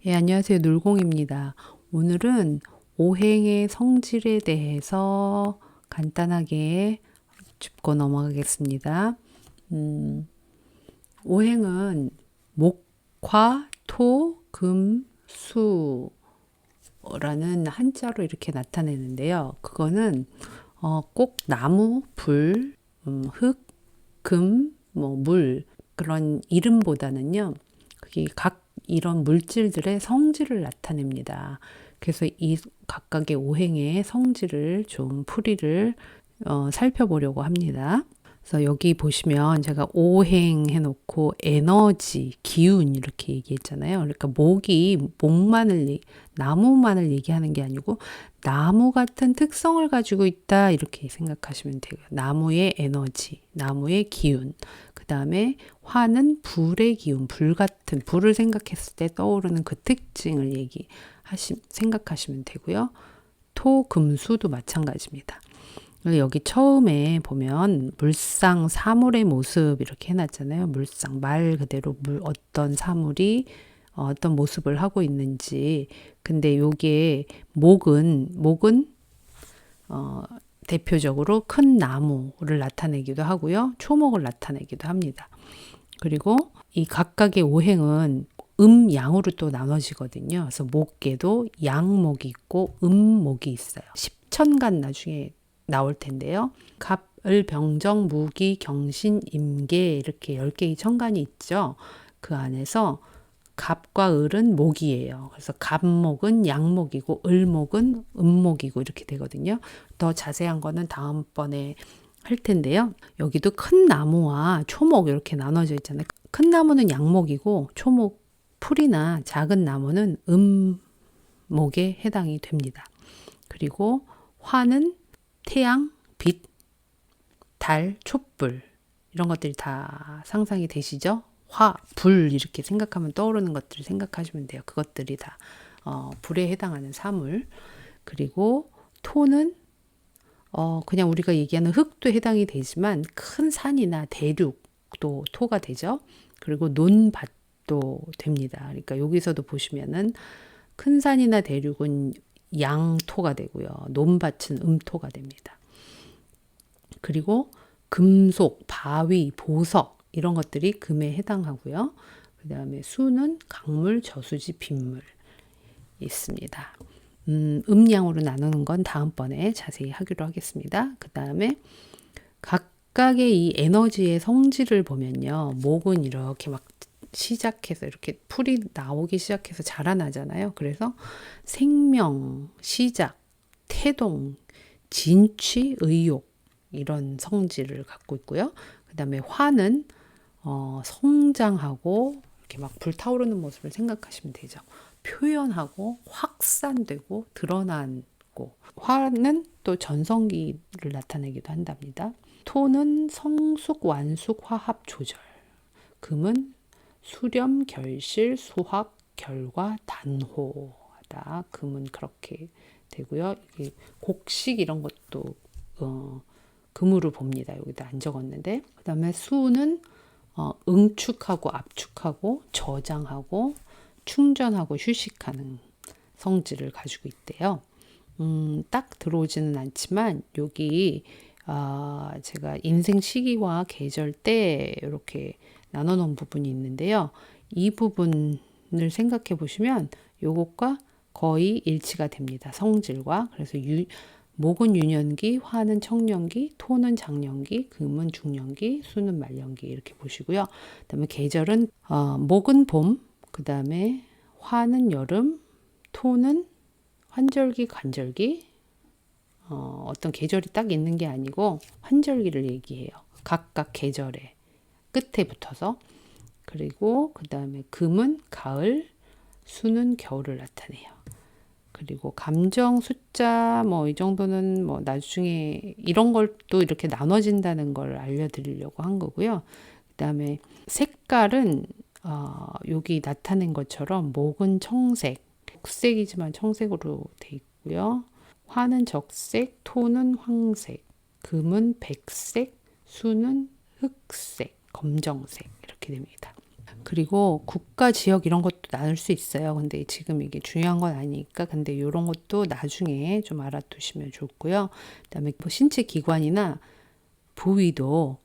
예, 안녕하세요. 놀공입니다. 오늘은 오행의 성질에 대해서 간단하게 짚고 넘어가겠습니다. 오행은 목, 화, 토, 금, 수라는 한자로 이렇게 나타내는데요. 그거는 꼭 나무, 불, 흙, 금, 물 그런 이름보다는요. 그게 각 이런 물질들의 성질을 나타냅니다. 그래서 이 각각의 오행의 성질을 좀 풀이를 살펴보려고 합니다. 그래서 여기 보시면 제가 오행 해놓고 에너지, 기운 이렇게 얘기했잖아요. 그러니까 나무만을 얘기하는 게 아니고 나무 같은 특성을 가지고 있다 이렇게 생각하시면 돼요. 나무의 에너지, 나무의 기운. 그 다음에 화는 불의 기운, 불을 생각했을 때 떠오르는 그 특징을 생각하시면 되고요. 토, 금, 수도 마찬가지입니다. 여기 처음에 보면 물상 사물의 모습 이렇게 해놨잖아요. 물상 말 그대로 어떤 사물이 어떤 모습을 하고 있는지. 근데 요게 목은 대표적으로 큰 나무를 나타내기도 하고요. 초목을 나타내기도 합니다. 그리고 이 각각의 오행은 양으로 또 나눠지거든요. 그래서 목계도 양목이 있고 음목이 있어요. 십천간 나중에 나올 텐데요. 갑, 을, 병정, 무기, 경신, 임계 이렇게 10개의 천간이 있죠. 그 안에서 갑과 을은 목이에요. 그래서 갑목은 양목이고 을목은 음목이고 이렇게 되거든요. 더 자세한 거는 다음번에 할 텐데요. 여기도 큰 나무와 초목 이렇게 나눠져 있잖아요. 큰 나무는 양목이고 초목 풀이나 작은 나무는 음목에 해당이 됩니다. 그리고 화는 태양, 빛, 달, 촛불 이런 것들이 다 상상이 되시죠? 화, 불 이렇게 생각하면 떠오르는 것들을 생각하시면 돼요. 그것들이 다 불에 해당하는 사물. 그리고 토는 그냥 우리가 얘기하는 흙도 해당이 되지만 큰 산이나 대륙도 토가 되죠. 그리고 논밭도 됩니다. 그러니까 여기서도 보시면은 큰 산이나 대륙은 양토가 되고요. 논밭은 음토가 됩니다. 그리고 금속, 바위, 보석 이런 것들이 금에 해당하고요. 그 다음에 수는 강물, 저수지, 빗물 있습니다. 음양으로 나누는 건 다음번에 자세히 하기로 하겠습니다. 그 다음에 각각의 이 에너지의 성질을 보면요. 목은 이렇게 막 시작해서 이렇게 풀이 나오기 시작해서 자라나잖아요. 그래서 생명, 시작, 태동, 진취, 의욕 이런 성질을 갖고 있고요. 그 다음에 화는 성장하고 이렇게 막 불타오르는 모습을 생각하시면 되죠. 표현하고 확산되고 드러나고 화는 또 전성기를 나타내기도 한답니다. 토는 성숙, 완숙, 화합, 조절. 금은 수렴, 결실, 수확, 결과, 단호하다. 금은 그렇게 되고요. 곡식 이런 것도 금으로 봅니다. 여기다 안 적었는데. 그 다음에 수는 응축하고 압축하고 저장하고 충전하고 휴식하는 성질을 가지고 있대요. 딱 들어오지는 않지만 여기 제가 인생 시기와 계절 때 이렇게 나눠 놓은 부분이 있는데요. 이 부분을 생각해 보시면 요것과 거의 일치가 됩니다. 성질과. 그래서 목은 유년기, 화는 청년기, 토는 장년기, 금은 중년기, 수는 말년기 이렇게 보시고요. 그다음에 계절은 목은 봄, 그다음에 화는 여름, 토는 환절기, 간절기. 어떤 계절이 딱 있는 게 아니고 환절기를 얘기해요. 각각 계절의 끝에 붙어서. 그리고 그다음에 금은 가을, 수는 겨울을 나타내요. 그리고 감정 숫자 이 정도는 나중에 이런 걸 또 이렇게 나눠진다는 걸 알려드리려고 한 거고요. 그다음에 색깔은 여기 나타낸 것처럼 목은 청색, 녹색이지만 청색으로 돼 있고요. 화는 적색, 토는 황색, 금은 백색, 수는 흑색, 검정색 이렇게 됩니다. 그리고 국가, 지역 이런 것도 나눌 수 있어요. 근데 지금 이게 중요한 건 아니니까. 근데 이런 것도 나중에 좀 알아두시면 좋고요. 그다음에 뭐 신체 기관이나 부위도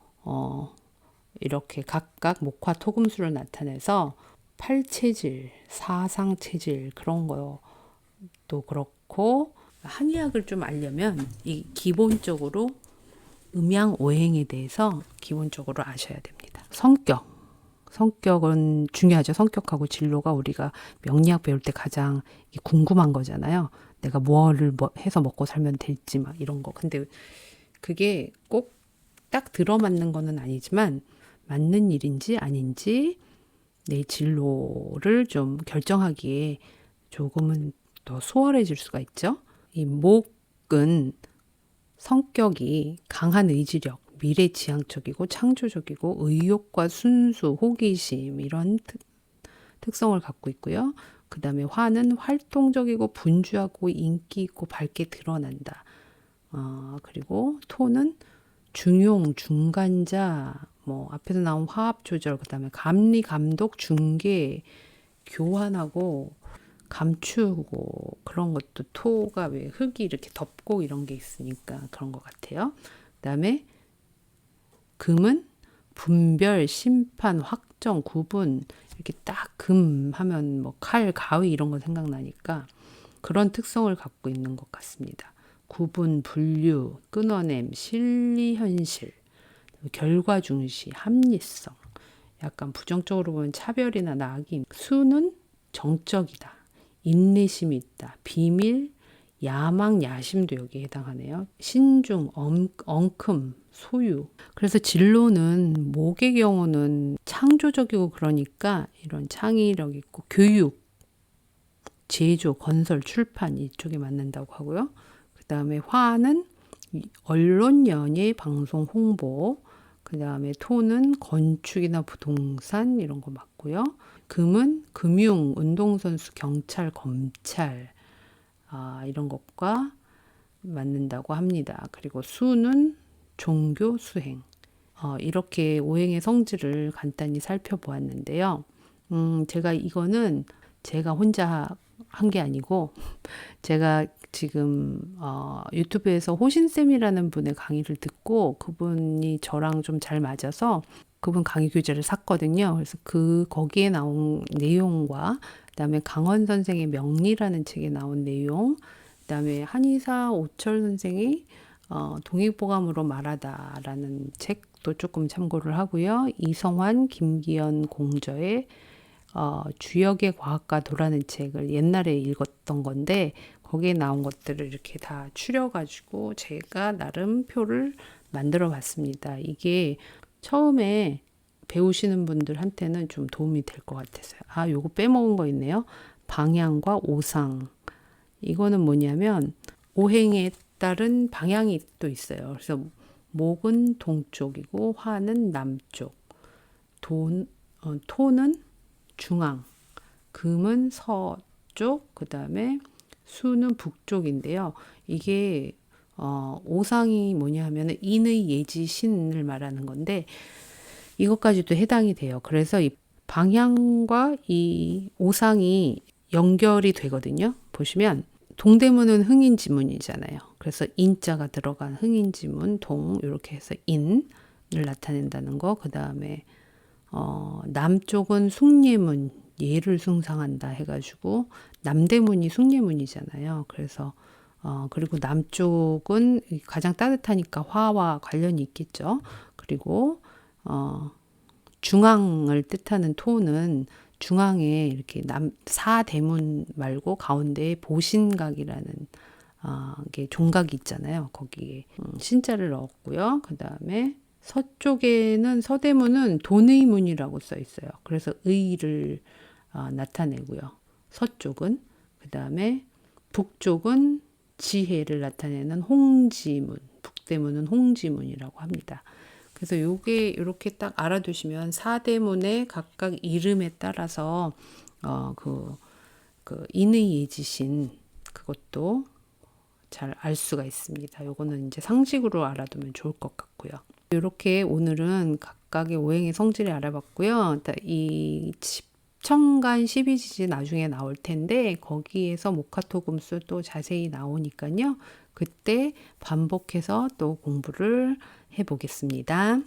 이렇게 각각 목화 토금수를 나타내서 팔체질, 사상체질 그런 것도 그렇고, 한의학을 좀 알려면 이 기본적으로 음양오행에 대해서 기본적으로 아셔야 됩니다. 성격은 중요하죠. 성격하고 진로가 우리가 명리학 배울 때 가장 궁금한 거잖아요. 내가 뭐를 해서 먹고 살면 될지 막 이런 거. 근데 그게 꼭 딱 들어맞는 거는 아니지만 맞는 일인지 아닌지 내 진로를 좀 결정하기에 조금은 더 수월해질 수가 있죠. 이 목은 성격이 강한 의지력, 미래지향적이고 창조적이고 의욕과 순수, 호기심 이런 특성을 갖고 있고요. 그 다음에 화는 활동적이고 분주하고 인기 있고 밝게 드러난다. 그리고 토는 중용, 중간자, 뭐 앞에서 나온 화합 조절, 그 다음에 감리, 감독, 중개, 교환하고 감추고 그런 것도 토가 왜 흙이 이렇게 덮고 이런 게 있으니까 그런 것 같아요. 그 다음에 금은 분별, 심판, 확정, 구분 이렇게 딱 금 하면 뭐 칼, 가위 이런 거 생각나니까 그런 특성을 갖고 있는 것 같습니다. 구분, 분류, 끊어냄, 실리, 현실, 결과 중시, 합리성, 약간 부정적으로 보면 차별이나 낙인. 수는 정적이다. 인내심이 있다. 비밀, 야망, 야심도 여기에 해당하네요. 신중, 엉큼, 소유. 그래서 진로는 목의 경우는 창조적이고 그러니까 이런 창의력 있고 교육, 제조, 건설, 출판 이쪽에 맞는다고 하고요. 그 다음에 화는 언론, 연예, 방송, 홍보. 그 다음에 토는 건축이나 부동산 이런 거 맞고요. 금은 금융, 운동선수, 경찰, 검찰 이런 것과 맞는다고 합니다. 그리고 수는 종교, 수행. 이렇게 오행의 성질을 간단히 살펴보았는데요. 제가 이거는 제가 혼자 한 게 아니고 제가 지금 유튜브에서 호신쌤이라는 분의 강의를 듣고 그분이 저랑 좀 잘 맞아서 그분 강의 교재를 샀거든요. 그래서 거기에 나온 내용과 그다음에 강원 선생의 명리라는 책에 나온 내용, 그다음에 한의사 오철 선생이 동의보감으로 말하다라는 책도 조금 참고를 하고요. 이성환, 김기현 공저의 주역의 과학가도라는 책을 옛날에 읽었던 건데 거기에 나온 것들을 이렇게 다 추려가지고 제가 나름 표를 만들어 봤습니다. 이게 처음에 배우시는 분들한테는 좀 도움이 될 것 같아서요. 요거 빼먹은 거 있네요. 방향과 오상. 이거는 뭐냐면 오행에 따른 방향이 또 있어요. 그래서 목은 동쪽이고 화는 남쪽, 토는 중앙, 금은 서쪽, 그 다음에 수는 북쪽인데요. 이게 오상이 뭐냐 하면 인의 예지 신을 말하는 건데 이것까지도 해당이 돼요. 그래서 이 방향과 이 오상이 연결이 되거든요. 보시면 동대문은 흥인지문이잖아요. 그래서 인자가 들어간 흥인지문, 동 이렇게 해서 인을 나타낸다는 거. 그 다음에 남쪽은 숭례문, 예를 숭상한다 해가지고 남대문이 숭례문이잖아요. 그래서 그리고 남쪽은 가장 따뜻하니까 화와 관련이 있겠죠. 그리고 중앙을 뜻하는 토는 중앙에 이렇게 사대문 말고 가운데에 보신각이라는 게 종각이 있잖아요. 거기에 신자를 넣었고요. 그 다음에 서쪽에는 서대문은 돈의 문이라고 써 있어요. 그래서 의를 나타내고요. 서쪽은 그 다음에 북쪽은 지혜를 나타내는 홍지문, 북대문은 홍지문이라고 합니다. 그래서 요게 이렇게 딱 알아두시면 사대문의 각각 이름에 따라서 그 인의 예지신 그것도 잘 알 수가 있습니다. 요거는 이제 상식으로 알아두면 좋을 것 같고요. 이렇게 오늘은 각각의 오행의 성질을 알아봤고요. 이 청간 12지지 나중에 나올 텐데 거기에서 목화토금수 또 자세히 나오니까요. 그때 반복해서 또 공부를 해보겠습니다.